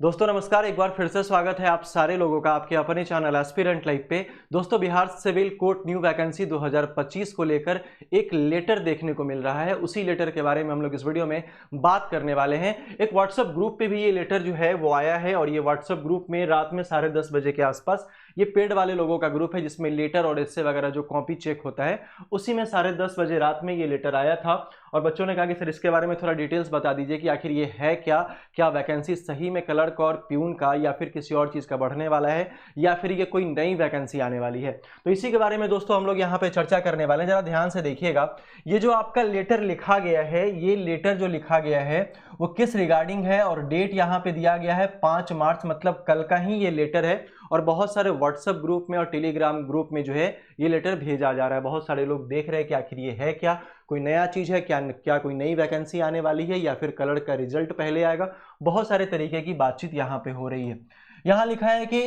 दोस्तों नमस्कार, एक बार फिर से स्वागत है आप सारे लोगों का आपके अपने चैनल एस्पिरेंट लाइव पे। दोस्तों Bihar civil court new vacancy 2025 को लेकर एक लेटर देखने को मिल रहा है। उसी लेटर के बारे में हम लोग इस वीडियो में बात करने वाले हैं। एक व्हाट्सएप ग्रुप पे भी ये लेटर जो है वो आया है और ये व्हाट्सएप ग्रुप में रात में 10:30 बजे के आसपास, ये पेड वाले लोगों का ग्रुप है जिसमें लेटर और एस्से वगैरह जो कॉपी चेक होता है, उसी में 10:30 बजे रात में ये लेटर आया था। और बच्चों ने कहा कि सर इसके बारे में थोड़ा डिटेल्स बता दीजिए कि आखिर ये है क्या वैकेंसी सही में क्लर्क और प्यून का या फिर किसी और चीज़ का बढ़ने वाला है या फिर ये कोई नई वैकेंसी आने वाली है। तो इसी के बारे में दोस्तों हम लोग यहाँ पे चर्चा करने वाले हैं। जरा ध्यान से देखिएगा, ये जो आपका लेटर लिखा गया है, ये लेटर जो लिखा गया है वो किस रिगार्डिंग है और डेट यहाँ पे दिया गया है 5 मार्च, मतलब कल का ही ये लेटर है। और बहुत सारे व्हाट्सएप ग्रुप में और टेलीग्राम ग्रुप में जो है ये लेटर भेजा जा रहा है। बहुत सारे लोग देख रहे हैं कि आखिर ये है क्या, कोई नया चीज़ है क्या कोई नई वैकेंसी आने वाली है या फिर क्लर्क का रिजल्ट पहले आएगा। बहुत सारे तरीके की बातचीत यहाँ पे हो रही है। यहाँ लिखा है कि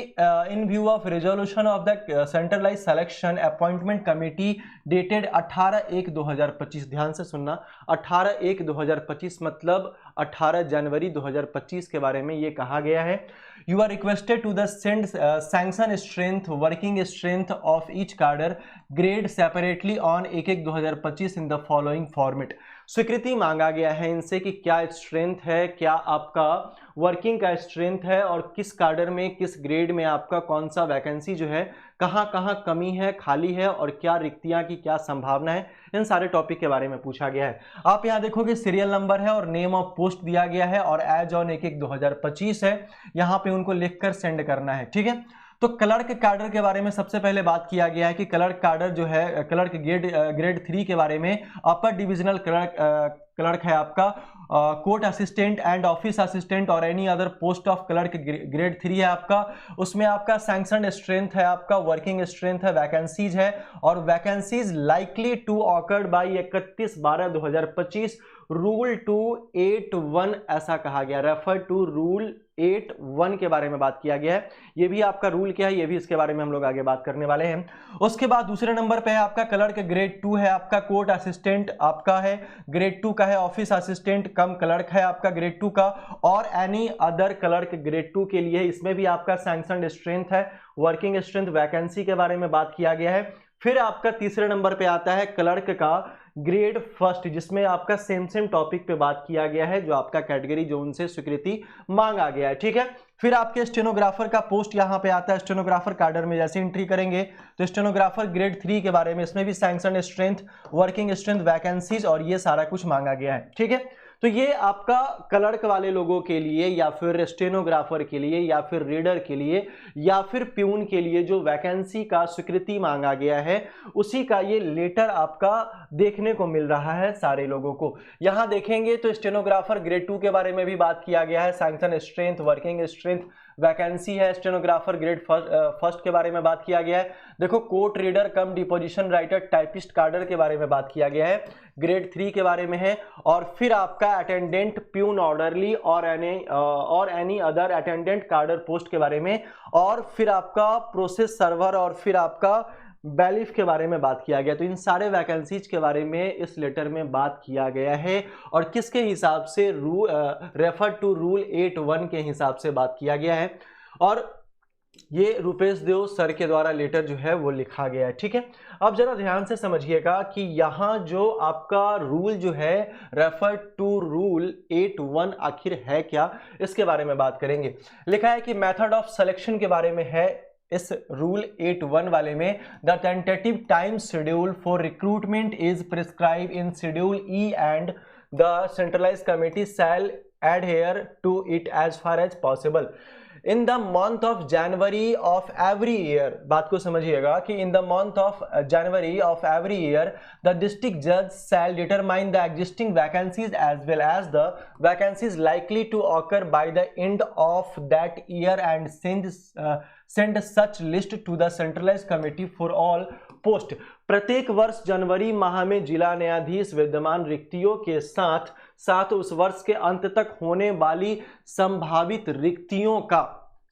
in view of resolution of the centralise selection appointment committee dated 18/1/2025, ध्यान से सुनना, 18/1/2025 मतलब 18 जनवरी 2025 के बारे में ये कहा गया है। You are requested to the send sanction strength working strength of each cadre grade separately on 1/1/2025 in the following format. स्वीकृति मांगा गया है इनसे कि क्या स्ट्रेंथ है, क्या आपका वर्किंग का स्ट्रेंथ है और किस कार्डर में किस ग्रेड में आपका कौन सा वैकेंसी जो है, कहाँ कहाँ कमी है, खाली है और क्या रिक्तियां की क्या संभावना है, इन सारे टॉपिक के बारे में पूछा गया है। आप यहाँ देखोगे सीरियल नंबर है और नेम ऑफ पोस्ट दिया गया है और एज ऑन 1/1/2025 है। यहाँ पे उनको लिखकर सेंड करना है, ठीक है। तो क्लर्क कार्डर के बारे में सबसे पहले बात किया गया है कि क्लर्क कार्डर जो है, क्लर्क ग्रेड 3 के बारे में अपर डिविजनल क्लर्क है आपका, court assistant and office assistant और any other post of clerk grade 3 है आपका। उसमें आपका सैंक्शन स्ट्रेंथ है, आपका वर्किंग स्ट्रेंथ है, वैकेंसीज है और vacancies likely to occurred by 31/12/2025 rule 281 ऐसा कहा गया। रेफर टू रूल 81 के बारे में बात किया गया है। ये भी आपका रूल क्या है, ये भी इसके बारे में हम लोग आगे बात करने वाले हैं। उसके बाद दूसरे नंबर पे है आपका क्लर्क ग्रेड 2 है आपका, कोर्ट असिस्टेंट आपका है ग्रेड 2 का है, ऑफिस असिस्टेंट कम क्लर्क है आपका ग्रेड 2 का और एनी अदर क्लर्क ग्रेड 2 के लिए इसमें भी आपका सैंक्शन स्ट्रेंथ है, वर्किंग स्ट्रेंथ, वैकेंसी के बारे में बात किया गया है। फिर आपका तीसरे नंबर पे आता है क्लर्क का ग्रेड फर्स्ट, जिसमें आपका सेम टॉपिक पे बात किया गया है, जो आपका कैटेगरी जो उनसे स्वीकृति मांगा गया है, ठीक है। फिर आपके स्टेनोग्राफर का पोस्ट यहाँ पे आता है। स्टेनोग्राफर कार्डर में जैसे एंट्री करेंगे तो स्टेनोग्राफर ग्रेड 3 के बारे में, इसमें भी sanction strength, working strength, vacancies और ये सारा कुछ मांगा गया है, ठीक है। तो ये आपका क्लर्क वाले लोगों के लिए या फिर स्टेनोग्राफर के लिए या फिर रीडर के लिए या फिर प्यून के लिए जो वैकेंसी का स्वीकृति मांगा गया है, उसी का ये लेटर आपका देखने को मिल रहा है सारे लोगों को। यहां देखेंगे तो स्टेनोग्राफर ग्रेड 2 के बारे में भी बात किया गया है, sanction strength, working strength, vacancy है। स्टेनोग्राफर ग्रेड फर्स्ट के बारे में बात किया गया है। देखो court reader cum deposition writer typist कार्डर के बारे में बात किया गया है, ग्रेड 3 के बारे में है। और फिर आपका अटेंडेंट प्यून ऑर्डरली और एनी अदर अटेंडेंट कार्डर पोस्ट के बारे में, और फिर आपका प्रोसेस सर्वर और फिर आपका बैलिफ के बारे में बात किया गया। तो इन सारे वैकेंसीज के बारे में इस लेटर में बात किया गया है और किसके हिसाब से, रेफर टू रूल 81 के हिसाब से बात किया गया है। और ये रुपेश देव सर के द्वारा लेटर जो है वो लिखा गया है, ठीक है। अब जरा ध्यान से समझिएगा कि यहाँ जो आपका रूल जो है रेफर टू रूल 81 आखिर है क्या, इसके बारे में बात करेंगे। लिखा है कि मेथड ऑफ सिलेक्शन के बारे में है इस रूल 81 वाले में। The tentative time schedule for recruitment is prescribe in schedule E and the centralise committee shall adhere to it as far as possible in the month of January of every year। बात को समझिएगा कि in the month of January of every year the district judge shall determine the existing vacancies as well as the vacancies likely to occur by the end of that year and send such list to the centralized committee for all post। प्रत्येक वर्ष जनवरी माह में जिला न्यायाधीश विद्यमान रिक्तियों के साथ साथ उस वर्ष के अंत तक होने वाली संभावित रिक्तियों का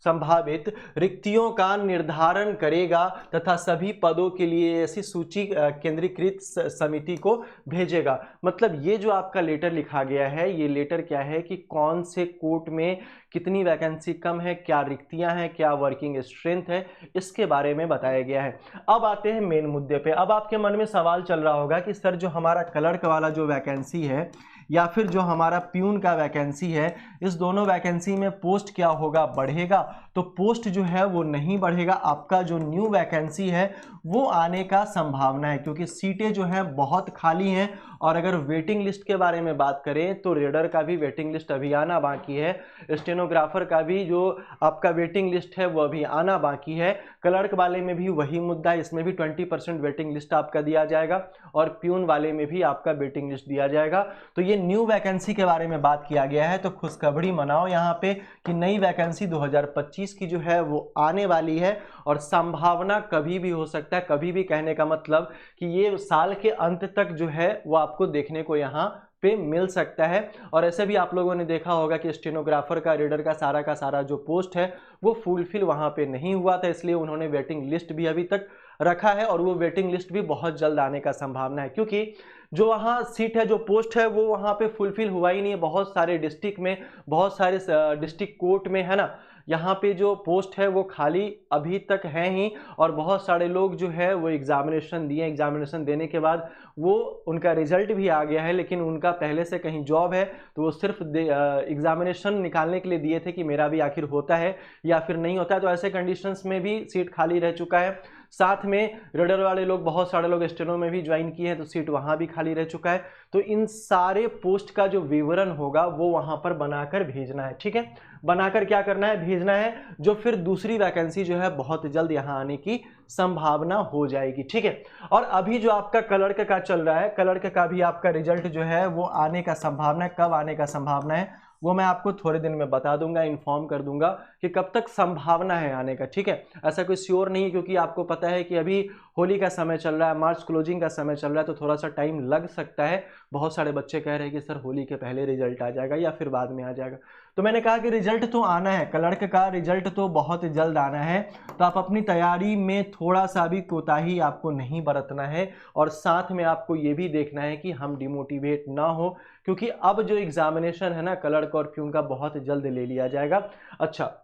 संभावित रिक्तियों का निर्धारण करेगा तथा सभी पदों के लिए ऐसी सूची केंद्रीकृत समिति को भेजेगा। मतलब ये जो आपका लेटर लिखा गया है, ये लेटर क्या है कि कौन से कोर्ट में कितनी वैकेंसी कम है, क्या रिक्तियां हैं, क्या वर्किंग स्ट्रेंथ है, इसके बारे में बताया गया है। अब आते हैं मेन मुद्दे पे। अब आपके मन में सवाल चल रहा होगा कि सर जो हमारा क्लर्क वाला जो वैकेंसी है या फिर जो हमारा प्यून का वैकेंसी है, इस दोनों वैकेंसी में पोस्ट क्या होगा, बढ़ेगा? तो पोस्ट जो है वो नहीं बढ़ेगा, आपका जो न्यू वैकेंसी है वो आने का संभावना है, क्योंकि सीटें जो हैं बहुत खाली हैं। और अगर वेटिंग लिस्ट के बारे में बात करें तो रीडर का भी वेटिंग लिस्ट अभी आना बाकी है, स्टेनोग्राफर का भी जो आपका वेटिंग लिस्ट है वो अभी आना बाकी है, क्लर्क वाले में भी वही मुद्दा है, इसमें भी 20% वेटिंग लिस्ट आपका दिया जाएगा और प्यून वाले में भी आपका वेटिंग लिस्ट दिया जाएगा। तो ये न्यू वैकेंसी के बारे में बात किया गया है। तो खुशखबरी मनाओ यहाँ पे कि नई वैकेंसी 2025 की जो है वो आने वाली है और संभावना कभी भी हो सकता है। कभी भी कहने का मतलब कि ये साल के अंत तक जो है वो आपको देखने को यहाँ पे मिल सकता है। और ऐसे भी आप लोगों ने देखा होगा कि स्टेनोग्राफर का, रीडर का सारा जो पोस्ट है वो फुलफिल वहाँ पे नहीं हुआ था, इसलिए उन्होंने वेटिंग लिस्ट भी अभी तक रखा है और वो वेटिंग लिस्ट भी बहुत जल्द आने का संभावना है, क्योंकि जो वहाँ सीट है, जो पोस्ट है वो वहाँ पे फुलफिल हुआ ही नहीं है। बहुत सारे डिस्ट्रिक्ट में, बहुत सारे डिस्ट्रिक्ट कोर्ट में, है ना, यहाँ पे जो पोस्ट है वो खाली अभी तक है ही। और बहुत सारे लोग जो है वो एग्जामिनेशन दिए, एग्जामिनेशन देने के बाद वो उनका रिजल्ट भी आ गया है, लेकिन उनका पहले से कहीं जॉब है तो वो सिर्फ एग्जामिनेशन निकालने के लिए दिए थे कि मेरा भी आखिर होता है या फिर नहीं होता है। तो ऐसे कंडीशंस में भी सीट खाली रह चुका है। साथ में रीडर वाले लोग, बहुत सारे लोग स्टेनो में भी ज्वाइन किए हैं तो सीट वहाँ भी खाली रह चुका है। तो इन सारे पोस्ट का जो विवरण होगा वो वहाँ पर बनाकर भेजना है, ठीक है। बनाकर क्या करना है, भेजना है, जो फिर दूसरी वैकेंसी जो है बहुत जल्द यहाँ आने की संभावना हो जाएगी, ठीक है। और अभी जो आपका क्लर्क का चल रहा है, क्लर्क का भी आपका रिजल्ट जो है वो आने का संभावना है। कब आने का संभावना है वो मैं आपको थोड़े दिन में बता दूंगा, इन्फॉर्म कर दूंगा कि कब तक संभावना है आने का, ठीक है। ऐसा कोई श्योर नहीं है, क्योंकि आपको पता है कि अभी होली का समय चल रहा है, मार्च क्लोजिंग का समय चल रहा है, तो थोड़ा सा टाइम लग सकता है। बहुत सारे बच्चे कह रहे हैं कि सर होली के पहले रिजल्ट आ जाएगा या फिर बाद में आ जाएगा। तो मैंने कहा कि रिजल्ट तो आना है, क्लर्क का रिजल्ट तो बहुत जल्द आना है। तो आप अपनी तैयारी में थोड़ा सा भी कोताही आपको नहीं बरतना है और साथ में आपको ये भी देखना है कि हम डिमोटिवेट ना हो, क्योंकि अब जो एग्जामिनेशन है ना क्लर्क और प्यून का, बहुत जल्द ले लिया जाएगा। अच्छा,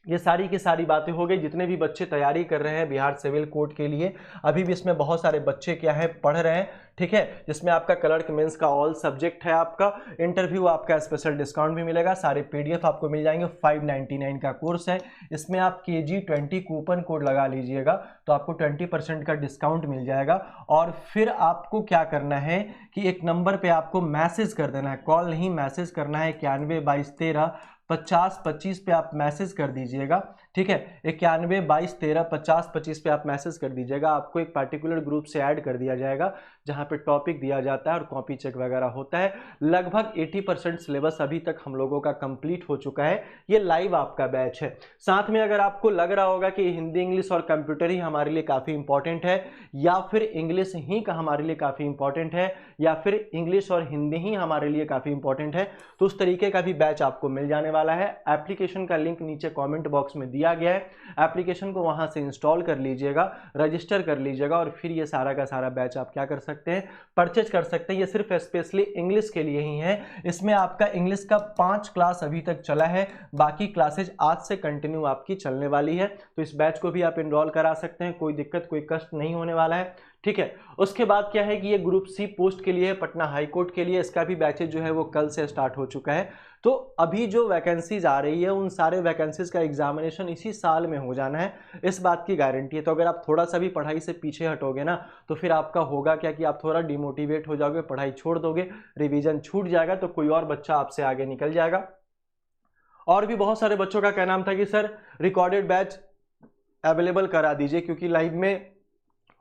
ये सारी की सारी बातें हो गई। जितने भी बच्चे तैयारी कर रहे हैं बिहार सिविल कोर्ट के लिए, अभी भी इसमें बहुत सारे बच्चे क्या है पढ़ रहे हैं, ठीक है, जिसमें आपका क्लर्क मेंस का ऑल सब्जेक्ट है, आपका इंटरव्यू, आपका स्पेशल डिस्काउंट भी मिलेगा, सारे पीडीएफ आपको मिल जाएंगे। 599 का कोर्स है, इसमें आप KG20 कूपन कोड लगा लीजिएगा तो आपको 20% का डिस्काउंट मिल जाएगा। और फिर आपको क्या करना है कि एक नंबर पे आपको मैसेज कर देना है, कॉल नहीं, मैसेज करना है। 9122135025 पे आप मैसेज कर दीजिएगा, ठीक है। 9122135025 पे आप मैसेज कर दीजिएगा। आपको एक पर्टिकुलर ग्रुप से ऐड कर दिया जाएगा जहां पे टॉपिक दिया जाता है और कॉपी चेक वगैरह होता है। लगभग 80% सिलेबस अभी तक हम लोगों का कंप्लीट हो चुका है। ये लाइव आपका बैच है। साथ में अगर आपको लग रहा होगा कि हिंदी, इंग्लिश और कंप्यूटर ही हमारे लिए काफ़ी इंपॉर्टेंट है, या फिर इंग्लिश ही का हमारे लिए काफ़ी इंपॉर्टेंट है, या फिर इंग्लिश और हिंदी ही हमारे लिए काफ़ी इंपॉर्टेंट है, तो उस तरीके का भी बैच आपको मिल जाने वाला है। एप्लीकेशन का लिंक नीचे कॉमेंट बॉक्स में दिया गया है, एप्लीकेशन को वहां से इंस्टॉल कर लीजिएगा, रजिस्टर कर लीजिएगा और फिर ये सारा का सारा बैच आप क्या कर सकते हैं, परचेज कर सकते हैं। ये सिर्फ स्पेशली इंग्लिश के लिए ही है। इसमें आपका इंग्लिश का 5 क्लास अभी तक चला है, बाकी क्लासेज आज से कंटिन्यू आपकी चलने वाली है। तो इस बैच को भी आप एनरोल करा सकते हैं, कोई दिक्कत, कोई कष्ट नहीं होने वाला है, ठीक है। उसके बाद क्या है कि ये ग्रुप सी पोस्ट के लिए, पटना हाई कोर्ट के लिए, इसका भी बैचेज जो है वो कल से स्टार्ट हो चुका है। तो अभी जो वैकेंसीज आ रही है उन सारे वैकेंसीज का एग्जामिनेशन इसी साल में हो जाना है, इस बात की गारंटी है। तो अगर आप थोड़ा सा भी पढ़ाई से पीछे हटोगे ना तो फिर आपका होगा क्या कि आप थोड़ा डिमोटिवेट हो जाओगे, पढ़ाई छोड़ दोगे, रिवीजन छूट जाएगा, तो कोई और बच्चा आपसे आगे निकल जाएगा। और भी बहुत सारे बच्चों का कहना था कि सर रिकॉर्डेड बैच अवेलेबल करा दीजिए, क्योंकि लाइव में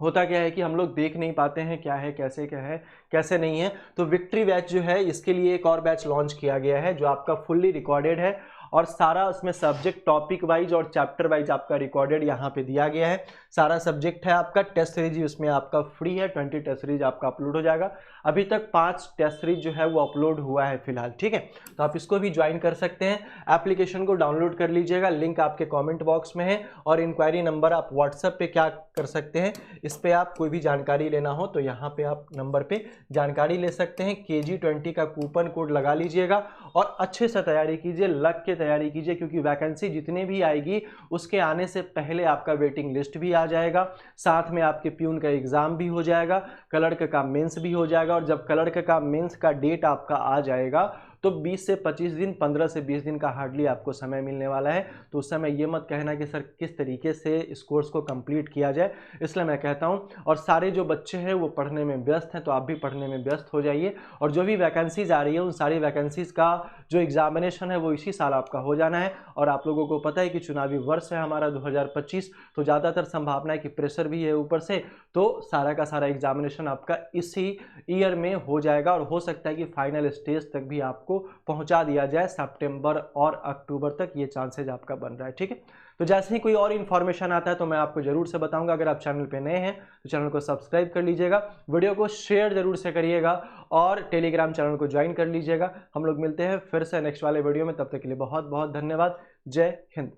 होता क्या है कि हम लोग देख नहीं पाते हैं क्या है, कैसे नहीं है। तो विक्ट्री बैच जो है इसके लिए एक और बैच लॉन्च किया गया है जो आपका फुल्ली रिकॉर्डेड है और सारा उसमें सब्जेक्ट टॉपिक वाइज और चैप्टर वाइज आपका रिकॉर्डेड यहाँ पे दिया गया है। सारा सब्जेक्ट है आपका। टेस्ट सीरीज उसमें आपका फ्री है, 20 टेस्ट सीरीज आपका अपलोड हो जाएगा। अभी तक 5 टेस्ट सीरीज जो है वो अपलोड हुआ है फिलहाल, ठीक है। तो आप इसको भी ज्वाइन कर सकते हैं। एप्लीकेशन को डाउनलोड कर लीजिएगा, लिंक आपके कमेंट बॉक्स में है। और इंक्वायरी नंबर आप व्हाट्सएप पे क्या कर सकते हैं, इस पे आप कोई भी जानकारी लेना हो तो यहाँ पे आप नंबर पे जानकारी ले सकते हैं। KG20 का कूपन कोड लगा लीजिएगा और अच्छे से तैयारी कीजिए, लग के तैयारी कीजिए, क्योंकि वैकेंसी जितने भी आएगी उसके आने से पहले आपका वेटिंग लिस्ट भी आ जाएगा, साथ में आपके प्यून का एग्जाम भी हो जाएगा, क्लर्क का मेंस भी हो जाएगा। और जब क्लर्क का मेंस का डेट आपका आ जाएगा तो 20 से 25 दिन, 15 से 20 दिन का हार्डली आपको समय मिलने वाला है। तो उस समय ये मत कहना कि सर किस तरीके से इस कोर्स को कंप्लीट किया जाए, इसलिए मैं कहता हूँ। और सारे जो बच्चे हैं वो पढ़ने में व्यस्त हैं, तो आप भी पढ़ने में व्यस्त हो जाइए। और जो भी वैकेंसीज आ रही है उन सारी वैकेंसीज का जो एग्जामिनेशन है वो इसी साल आपका हो जाना है। और आप लोगों को पता है कि चुनावी वर्ष है हमारा 2025, तो ज़्यादातर संभावना है कि प्रेशर भी है ऊपर से, तो सारा का सारा एग्जामिनेशन आपका इसी ईयर में हो जाएगा। और हो सकता है कि फाइनल स्टेज तक भी आपको पहुंचा दिया जाए सितंबर और अक्टूबर तक, ये चांसेज आपका बन रहा है, ठीक है। तो जैसे ही कोई और इन्फॉर्मेशन आता है तो मैं आपको जरूर से बताऊंगा। अगर आप चैनल पे नए हैं तो चैनल को सब्सक्राइब कर लीजिएगा, वीडियो को शेयर जरूर से करिएगा और टेलीग्राम चैनल को ज्वाइन कर लीजिएगा। हम लोग मिलते हैं फिर से नेक्स्ट वाले वीडियो में, तब तक के लिए बहुत बहुत धन्यवाद। जय हिंद।